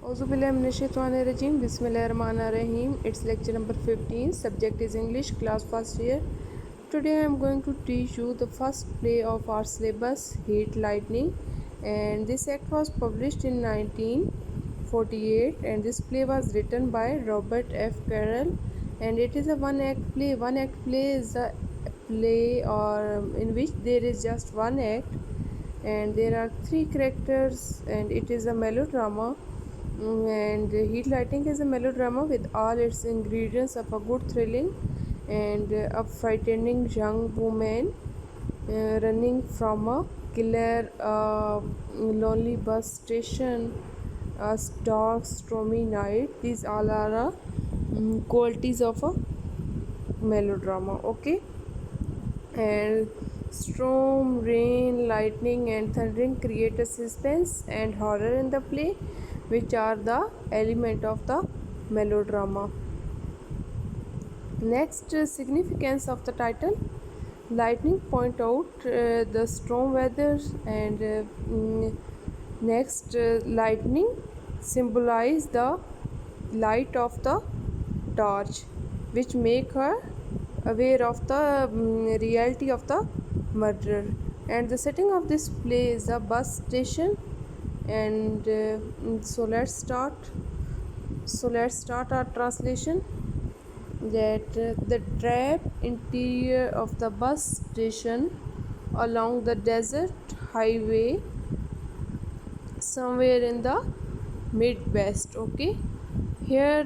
Auzu billahi minash shaitanir rajim. Bismillahirrahmanirrahim. It's lecture number 15. Subject is English, class first year. Today I am going to teach you the first play of our syllabus, Heat Lightning. And this act was published in 1948. And this play was written by Robert F. Carroll. And it is a one-act play. One-act play is a play in which there is just one act. And there are three characters. And it is a melodrama. And Heat Lightning is a melodrama with all its ingredients of a good thrilling and a frightening young woman running from a killer, lonely bus station, a dark stormy night. These all are qualities of a melodrama. Okay. And storm, rain, lightning and thundering create a suspense and horror in the play, which are the element of the melodrama. Next, significance of the title. Lightning point out the storm weather, and next, lightning symbolize the light of the torch, which make her aware of the reality of the murder. And the setting of this play is a bus station. And so let's start our translation. That the drab interior of the bus station along the desert highway somewhere in the Midwest. Okay, here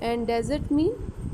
and desert mean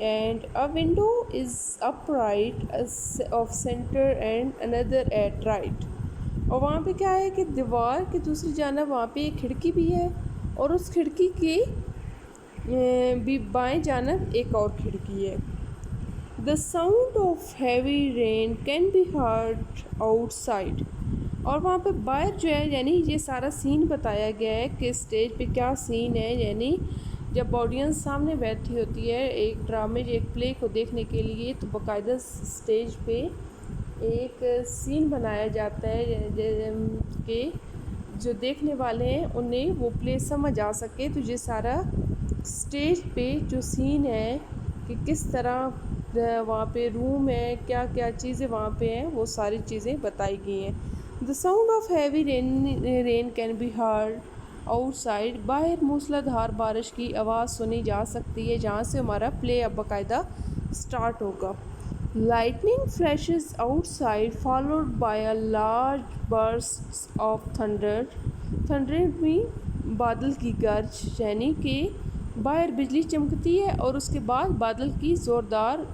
and a window is upright of center and another at right. اور وہاں پہ کیا ہے کہ دیوار کے دوسری جانب وہاں پہ ایک کھڑکی بھی ہے اور اس کھڑکی کے بھی بائیں جانب ایک اور کھڑکی ہے. The sound of heavy rain can be heard outside. اور وہاں پہ باہر جو ہے یعنی یہ سارا سین بتایا گیا ہے کہ اسٹیج پہ کیا سین ہے. یعنی جب آڈینس سامنے بیٹھی ہوتی ہے ایک ڈرامے ایک پلے کو دیکھنے کے لیے تو باقاعدہ اسٹیج پہ ایک سین بنایا جاتا ہے کہ جو دیکھنے والے ہیں انہیں وہ پلے سمجھ آ سکے. تو یہ سارا اسٹیج پہ جو سین ہے کہ کس طرح وہاں پہ روم ہے کیا کیا چیزیں وہاں پہ ہیں وہ ساری چیزیں بتائی گئی ہیں. The sound of heavy rain can be heard outside. باہر موسلا دھار بارش کی آواز سنی جا سکتی ہے جہاں سے ہمارا پلے اب باقاعدہ اسٹارٹ ہوگا. Lightning flashes outside followed by a large bursts of thunder. Thunder mean بادل کی گرج یعنی کہ باہر بجلی چمکتی ہے اور اس کے بعد بادل کی زوردار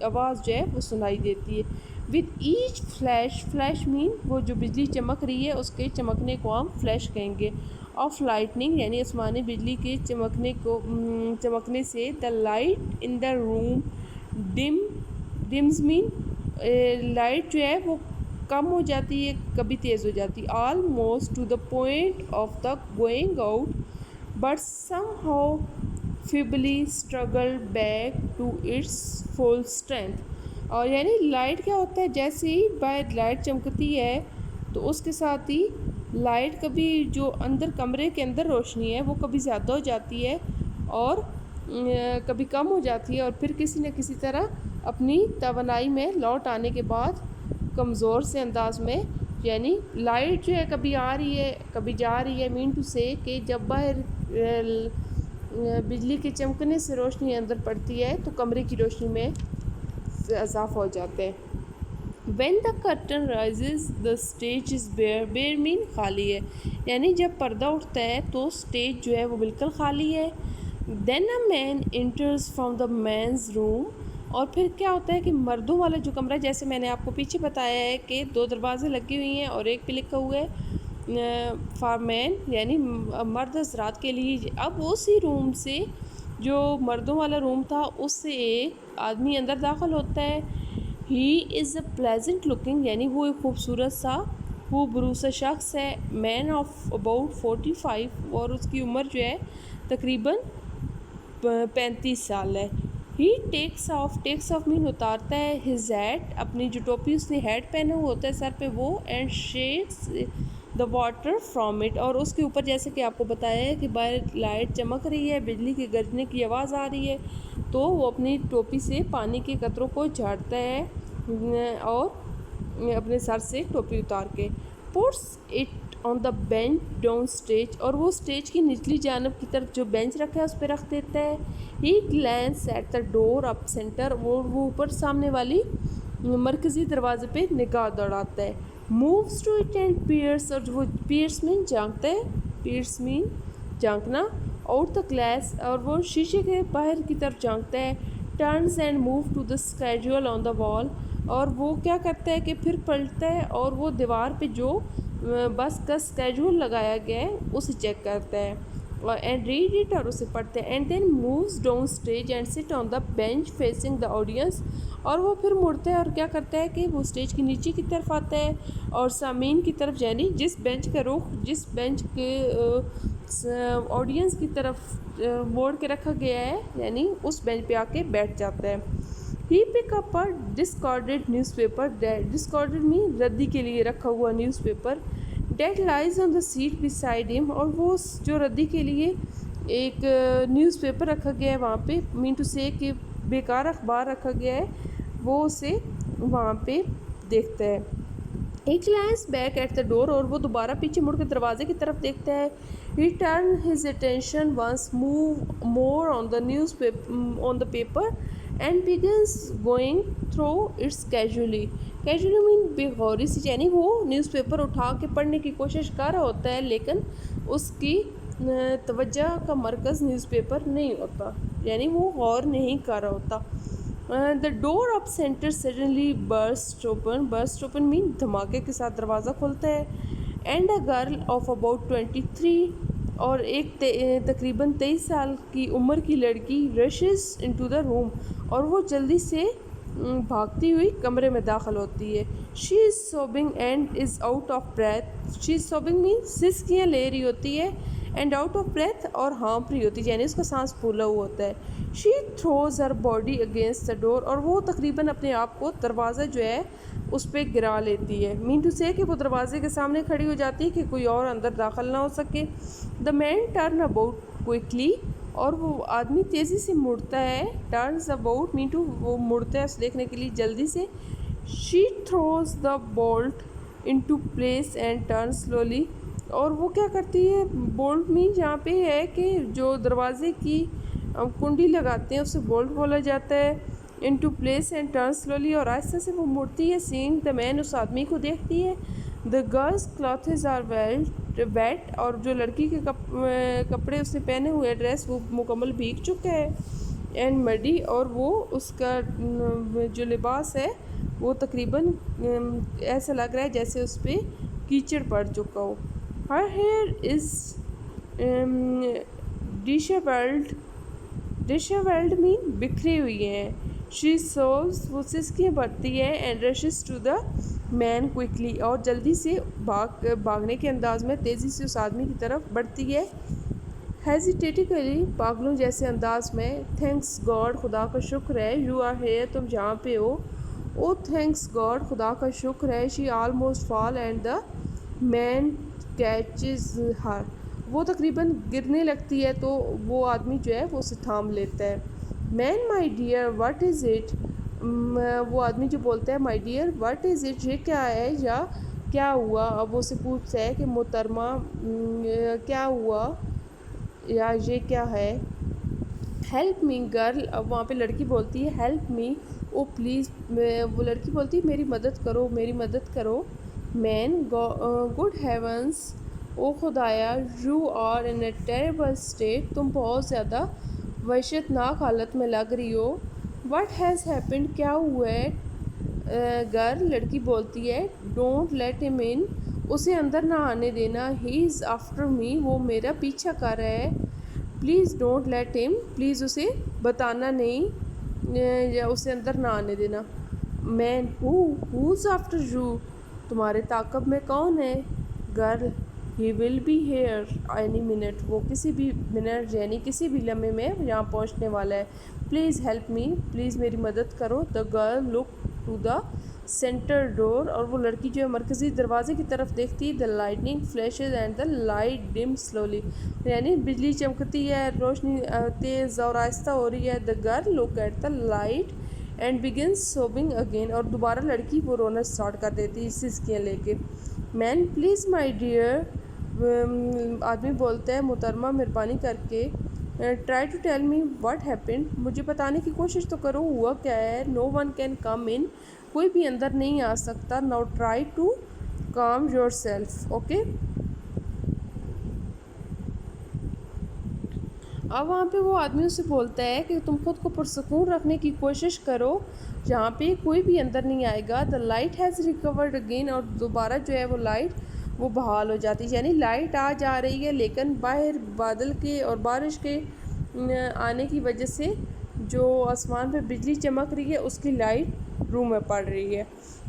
آواز جو ہے وہ سنائی دیتی ہے. With each flash mean وہ جو بجلی چمک رہی ہے اس کے چمکنے کو ہم فلیش کہیں گے. Of lightning یعنی آسمانی بجلی کے چمکنے سے the light in the room dims mean light جو ہے وہ کم ہو جاتی ہے کبھی تیز ہو جاتی ہے. Almost to the point of the going out but somehow feebly struggle back to its full strength. اور یعنی لائٹ کیا ہوتا ہے جیسے ہی باہر لائٹ چمکتی ہے تو اس کے ساتھ ہی لائٹ کبھی جو اندر کمرے کے اندر روشنی ہے وہ کبھی زیادہ ہو جاتی ہے اور کبھی کم ہو جاتی ہے اور پھر کسی نہ کسی طرح اپنی توانائی میں لوٹ آنے کے بعد کمزور سے انداز میں یعنی لائٹ جو ہے کبھی آ رہی ہے کبھی جا رہی ہے. مین ٹو سے کہ جب باہر بجلی کے چمکنے سے روشنی اندر پڑتی ہے تو کمرے کی روشنی میں اضافہ ہو جاتے ہیں. When the curtain rises the stage is bare. bare mean خالی ہے یعنی جب پردہ اٹھتا ہے تو اسٹیج جو ہے وہ بالکل خالی ہے. Then a man enters from the men's room. اور پھر کیا ہوتا ہے کہ مردوں والا جو کمرہ جیسے میں نے آپ کو پیچھے بتایا ہے کہ 2 دروازے لگی ہوئی ہیں اور ایک پہ لکھا ہوا ہے فار مین یعنی مرد حضرات کے لیے. اب اسی روم سے جو مردوں والا روم تھا اس سے ایک آدمی اندر داخل ہوتا ہے. ہی از اے پلیزنٹ لکنگ یعنی وہ ایک خوبصورت سا خوبرو سا شخص ہے. مین آف اباؤٹ 45 اور اس کی عمر جو ہے تقریباً 35 سال ہے. ہی ٹیکس آف مین اتارتا ہے ہز ہیٹ اپنی جو ٹوپی اس نے ہیٹ پہنا ہوا ہوتا ہے سر پہ وہ. And shakes the water from it اور اس کے اوپر جیسے کہ آپ کو بتایا ہے کہ باہر لائٹ چمک رہی ہے بجلی کے گرجنے کی آواز آ رہی ہے تو وہ اپنی ٹوپی سے پانی کے قطروں کو جھاڑتا ہے اور اپنے سر سے ٹوپی اتار کے puts it on the bench down stage اور وہ اسٹیج کی نچلی جانب کی طرف جو بینچ رکھا ہے اس پہ رکھ دیتا ہے. He glances at the door up center وہ اوپر سامنے والی مرکزی دروازے پہ نگاہ دوڑاتا ہے. Moves to it and peers اور وہ peers مین جھانکتا ہے peers main جھانکنا. Out the glass اور وہ شیشے کے باہر کی طرف جھانکتا ہے. Turns and move to the schedule on the wall اور وہ کیا کرتا ہے کہ پھر پلٹتا ہے اور وہ دیوار پہ جو بس کا اسکیجول لگایا گیا ہے اسے چیک کرتا ہے اور اینڈ ریڈ اٹ اور اسے پڑھتے ہیں. And then moves down stage and sit on the bench facing the audience اور وہ پھر مڑتا ہے اور کیا کرتا ہے کہ وہ اسٹیج کی نیچے کی طرف آتا ہے اور سامعین کی طرف یعنی جس بینچ کا رخ جس بینچ کے آڈینس کی طرف موڑ کے رکھا گیا ہے یعنی اس بینچ پہ آ کے بیٹھ جاتا ہے. He pick up a discarded newspaper discarded mean ردی کے لیے رکھا ہوا news paper that lies on the seat beside him اور وہ جو ردی کے لیے ایک نیوز پیپر رکھا گیا ہے وہاں پہ مین ٹو سے کہ بیکار اخبار رکھا گیا ہے وہ اسے وہاں پہ دیکھتا ہے. He glanced back at the door اور وہ دوبارہ پیچھے مڑ کے دروازے کی طرف دیکھتا ہے. He turned his attention once more on the paper and begins going through its casually mean بے غوری سے یعنی وہ نیوز پیپر اٹھا کے پڑھنے کی کوشش کر رہا ہوتا ہے لیکن اس کی توجہ کا مرکز نیوز پیپر نہیں ہوتا. یعنی وہ غور نہیں کر رہا ہوتا. The door up center suddenly burst open mean دھماکے کے ساتھ دروازہ کھلتا ہے. And a girl of about 23 اور ایک تقریباً 23 سال کی عمر کی لڑکی rushes into the room اور وہ جلدی سے بھاگتی ہوئی کمرے میں داخل ہوتی ہے. She is sobbing and is out of breath. She is sobbing means سسکیاں لے رہی ہوتی ہے and out of breath اور ہانپ رہی ہوتی ہے یعنی اس کا سانس پھولا ہوا ہوتا ہے. She throws her body against the door اور وہ تقریباً اپنے آپ کو دروازہ جو ہے اس پہ گرا لیتی ہے. Mean to say کہ وہ دروازے کے سامنے کھڑی ہو جاتی ہے کہ کوئی اور اندر داخل نہ ہو سکے. The man turn about quickly اور وہ آدمی تیزی سے مڑتا ہے. Turns about mean to وہ مڑتا ہے اس دیکھنے کے لیے جلدی سے. She throws the bolt into place and turns slowly اور وہ کیا کرتی ہے بولٹ میں جہاں پہ ہے کہ جو دروازے کی کنڈی لگاتے ہیں اسے بولٹ بولا جاتا ہے. into place and turns slowly اور آہستہ سے وہ مڑتی ہے. seeing the man اس آدمی کو دیکھتی ہے. the girl's clothes are wet اور جو لڑکی کے کپڑے اس نے پہنے ہوئے ڈریس وہ مکمل بھیگ چکا ہے. and muddy اور وہ اس کا جو لباس ہے وہ تقریباً ایسا لگ رہا ہے جیسے اس پہ کیچڑ پڑ چکا ہو. her hair is disheveled mean بکھری ہوئی ہیں. she sobs وہ سسکیاں بھرتی ہے. and rushes to the man quickly اور جلدی سے بھاگنے کے انداز میں تیزی سے اس آدمی کی طرف بڑھتی ہے. hesitatingly پاگلوں جیسے انداز میں. thanks God خدا کا شکر ہے. you are here تم جہاں پہ ہو. oh thanks God خدا کا شکر ہے. she almost fall and the man catches her وہ تقریباً گرنے لگتی ہے تو وہ آدمی جو ہے وہ اسے تھام لیتا ہے. man my dear what is it وہ آدمی جو بولتا ہے my dear what is it یہ کیا ہے یا کیا ہوا. اب وہ اسے پوچھتا ہے کہ محترمہ کیا ہوا یا یہ کیا ہے. help me girl اب وہاں پہ لڑکی بولتی ہے help me او پلیز وہ لڑکی بولتی ہے میری مدد کرو میری مدد کرو. man good heavens او خدایا you are in a terrible state تم بہت زیادہ وحشت ناک حالت میں لگ رہی ہو. what has happened کیا ہوا ہے. girl لڑکی بولتی ہے don't let him in اسے اندر نہ آنے دینا. he is after me وہ میرا پیچھا کر رہا ہے. please don't let him please اسے بتانا نہیں یا اسے اندر نہ آنے دینا. man who's after you تمہارے تعاقب میں کون ہے. girl he will be here any minute وہ کسی بھی منٹ یعنی کسی بھی لمحے میں یہاں پہنچنے والا ہے. please help me پلیز میری مدد کرو. the girl look to the center door اور وہ لڑکی جو ہے مرکزی دروازے کی طرف دیکھتی. the lightning flashes and the light dims slowly یعنی بجلی چمکتی ہے روشنی تیز اور آہستہ ہو رہی ہے. the girl look at the light and begins sobbing again اور دوبارہ لڑکی وہ رونا سٹارٹ کر دیتی سسکیاں لے کے. man please my dear آدمی بولتا ہے محترمہ مہربانی کر کے try to tell me what happened مجھے بتانے کی کوشش تو کرو ہوا کیا ہے. no one can come in کوئی بھی اندر نہیں آ سکتا. now try to calm yourself okay اب وہاں پہ وہ آدمی اسے بولتا ہے کہ تم خود کو پرسکون رکھنے کی کوشش کرو جہاں پہ کوئی بھی اندر نہیں آئے گا. the light has recovered again اور دوبارہ جو ہے وہ لائٹ وہ بحال ہو جاتی ہے یعنی لائٹ آ جا رہی ہے لیکن باہر بادل کے اور بارش کے آنے کی وجہ سے جو آسمان پہ بجلی چمک رہی ہے اس کی لائٹ روم میں پڑ رہی ہے.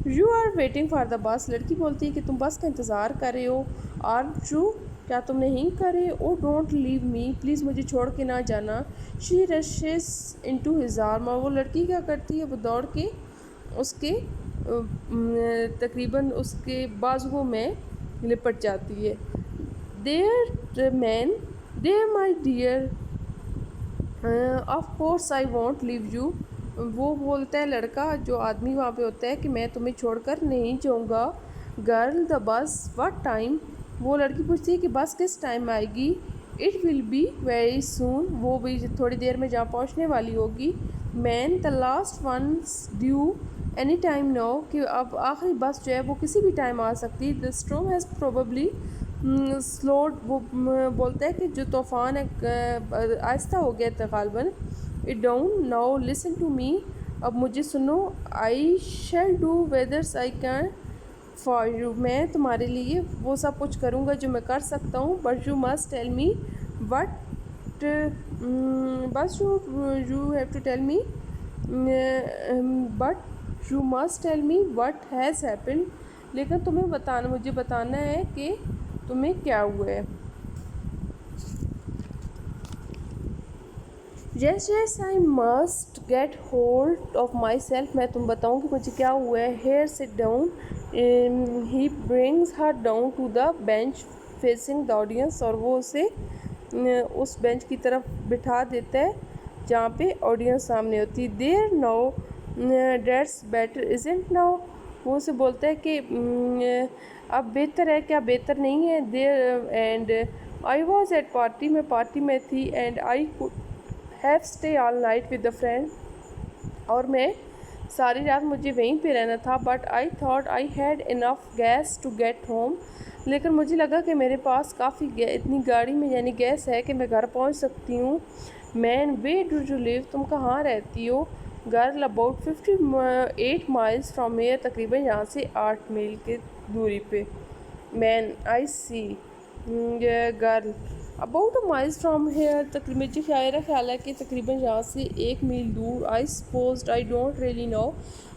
you are waiting for the bus لڑکی بولتی ہے کہ تم بس کا انتظار کر رہے ہو. aren't you کیا تم نہیں کرے. oh don't leave me please مجھے چھوڑ کے نہ جانا. she rushes into his arm اور وہ لڑکی کیا کرتی ہے وہ دوڑ کے اس کے تقریباً اس کے بازوؤں میں لپٹ جاتی ہے. dear man dear my dear of course I won't leave you وہ بولتا ہے لڑکا جو آدمی وہاں پہ ہوتا ہے کہ میں تمہیں چھوڑ کر نہیں جاؤں گا. girl the bus what time وہ لڑکی پوچھتی ہے کہ بس کس ٹائم آئے گی. it will be very soon وہ بھی تھوڑی دیر میں جہاں پہنچنے والی ہوگی. man the last one's due any time now کہ اب آخری بس جو ہے وہ کسی بھی ٹائم آ سکتی. the storm has probably slowed وہ بولتا ہے کہ جو طوفان ہے آہستہ ہو گیا تھا غالباً. it down. Now listen to me. اب مجھے سنو. I shall do whether I can for you. میں تمہارے لیے وہ سب کچھ کروں گا جو میں کر سکتا ہوں. But you must tell me what بس you have to tell me but you must tell me what has happened. لیکن مجھے بتانا ہے کہ تمہیں کیا ہوا ہے. Yes, I must get hold of myself. میں تم بتاؤں کہ مجھے کیا ہوا ہے. Here, sit down. He brings her down to the bench facing the audience. اور وہ اسے اس بینچ کی طرف بٹھا دیتا ہے جہاں پہ آڈینس سامنے ہوتی. There now, that's better, isn't now. وہ اسے بولتا ہے کہ اب بہتر ہے کیا بہتر نہیں ہے. There and I was at party. میں پارٹی میں تھی. And I could have stay all night with a friend. اور میں ساری رات مجھے وہیں پہ رہنا تھا. But I thought I had enough gas to get home. لیکن مجھے لگا کہ میرے پاس کافی اتنی گاڑی میں یعنی گیس ہے کہ میں گھر پہنچ سکتی ہوں. Man, where do you live? تم کہاں رہتی ہو؟ Girl, about 58 miles from here. تقریباً یہاں سے 8 میل کی دوری پہ. Man, I see. Girl, about a mile from here. تقریباً مجھے خیال ہے کہ تقریباً یہاں سے 1 میل دور. I supposed I don't really know.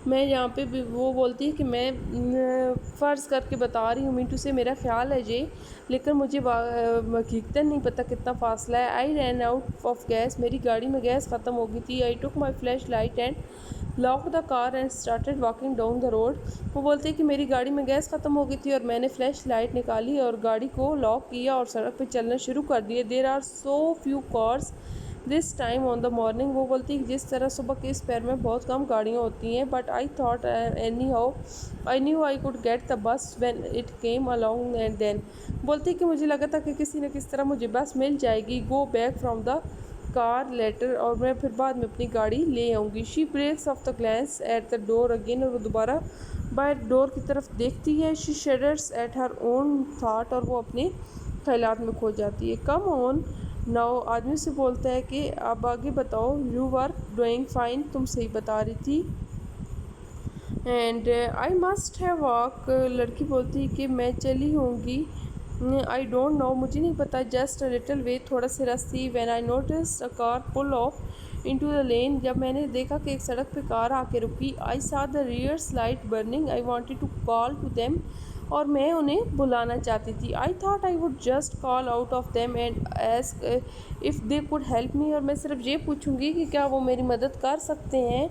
میں یہاں پہ وہ بولتی ہے کہ میں فرض کر کے بتا رہی ہوں مینٹو سے میرا خیال ہے جی لیکن مجھے حقیقتاً نہیں پتہ کتنا فاصلہ ہے. I ran out of gas. میری گاڑی میں گیس ختم ہو گئی تھی. I took my flashlight and locked the car and started walking down the road. وہ بولتے ہیں کہ میری گاڑی میں گیس ختم ہو گئی تھی اور میں نے فلیش لائٹ نکالی اور گاڑی کو لاک کیا اور سڑک پہ چلنا شروع کر دیا. There are so few cars this time on the morning. وہ بولتی ہے کہ جس طرح صبح کے اس پیر میں بہت کم گاڑیاں ہوتی ہیں. But I thought anyhow I knew I could get the bus when it came along. And then بولتی ہے کہ مجھے لگا تھا کہ کسی نہ کس طرح مجھے بس مل جائے گی. Go back from the car later. اور میں پھر بعد میں اپنی گاڑی لے آؤں گی. She breaks off the glance at the door again. اور وہ دوبارہ باہر ڈور کی طرف دیکھتی ہے. She shudders at her own thought. اور وہ اپنے خیالات میں کھو جاتی ہے. Come on now. آدمی سے بولتا ہے کہ اب آگے بتاؤ. You were doing fine. تم صحیح بتا رہی تھی. And I must have walked. لڑکی بولتی ہے کہ میں چلی ہوں گی. I don't know. مجھے نہیں پتا. Just a little way. تھوڑا سے راستے. When I noticed a car pull off into the lane. جب میں نے دیکھا کہ ایک سڑک پہ کار آ کے رکی. I saw the rear light burning. I wanted to call to them. اور میں انہیں بلانا چاہتی تھی. I thought I would just call out of them and ask if they could help me. اور میں صرف یہ پوچھوں گی کہ کیا وہ میری مدد کر سکتے ہیں.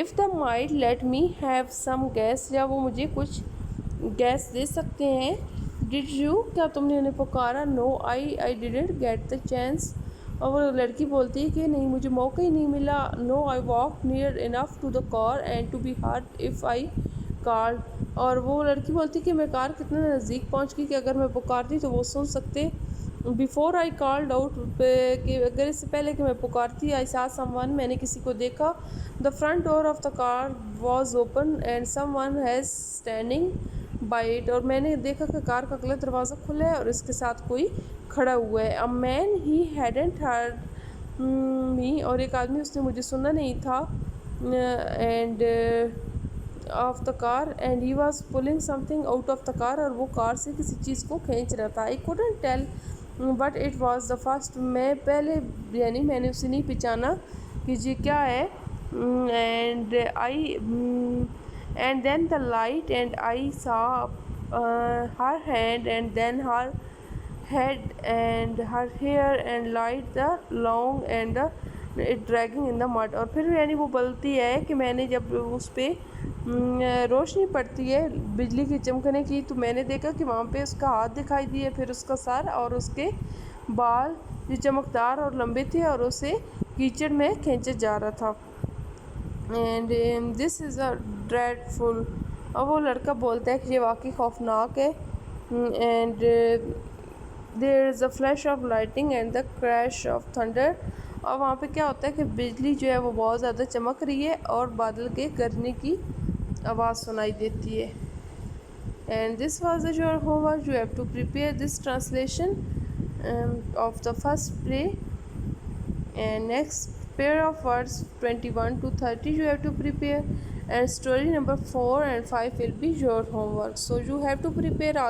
If they might let me have some gas. یا وہ مجھے کچھ گیس دے سکتے ہیں. Did you? کیا تم نے انہیں پکارا. No, I didn't get the chance. اور وہ لڑکی بولتی ہے کہ نہیں مجھے موقع ہی نہیں ملا. No, I walked near enough to the car and to be heard if I called. اور وہ لڑکی بولتی کہ میں کار کتنے نزدیک پہنچ گئی کہ اگر میں پکارتی تو وہ سن سکتے. Before I called out. کہ اگر اس سے پہلے کہ میں پکارتی. I saw someone. میں نے کسی کو دیکھا. The front door of the car was open and someone has standing by it. اور میں نے دیکھا کہ کار کا اگلا دروازہ کھلا ہے اور اس کے ساتھ کوئی کھڑا ہوا ہے. A man, he hadn't heard me. اور ایک آدمی اس نے مجھے سنا نہیں تھا. And of the car and he was pulling something out of the car. اور وہ کار سے کسی چیز کو کھینچ رہا تھا. I couldn't tell but it was the first. میں پہلے یعنی میں نے اسے نہیں پہچانا کہ یہ کیا ہے. And then the light and I saw her hand and then her head and her hair and light the long and it dragging in the mud. اور پھر یعنی وہ بولتی ہے کہ میں نے جب اس پہ روشنی پڑتی ہے بجلی کے چمکنے کی تو میں نے دیکھا کہ وہاں پہ اس کا ہاتھ دکھائی دیے پھر اس کا سر اور اس کے بال جو چمکدار اور لمبے تھے اور اسے کیچڑ میں کھینچا جا رہا تھا. And this is a dreadful. اور وہ لڑکا بولتا ہے کہ یہ واقعی خوفناک ہے. And there is a flash of lightning and the crash of thunder. اور وہاں پہ کیا ہوتا ہے کہ بجلی جو ہے وہ بہت زیادہ چمک رہی ہے اور بادل کے گرجنے کی آواز سنائی دیتی ہے. And this was your homework. You have to prepare this translation of the first play. And next pair of words 21 to 30 you have to prepare, and story number 4 and 5 will be your homework. So you have to prepare all